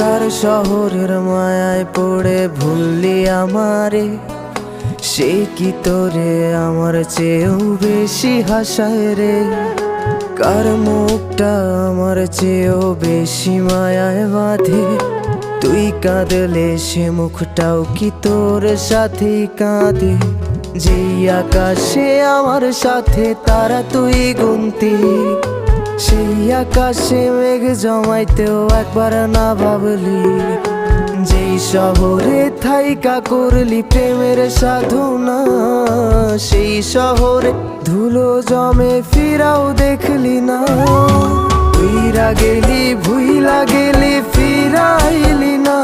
কার শহরের মায়ায় পড়ে ভুললি আমারে, সে কি তোরে আমার চেয়েও বেশি হাসায় রে। কার মুখটা আমার চেয়েও বেশি মায়ায় বাঁধে, তুই কাঁদলে সে মুখটাও কি তোর সাথেই কাঁদে। যেই আকাশে আমার সাথে তারা তুই গুনতি, সেই আকাশে মেঘ জমাইতেও একবার না ভাবলি। যেই শহরে থাইকা করলি প্রেমের সাধনা, সেই শহরে ধুলো জমে ফিরাও দেখলি না। উইরা গেলি ভুইলা গেলি ফিরাইলি না।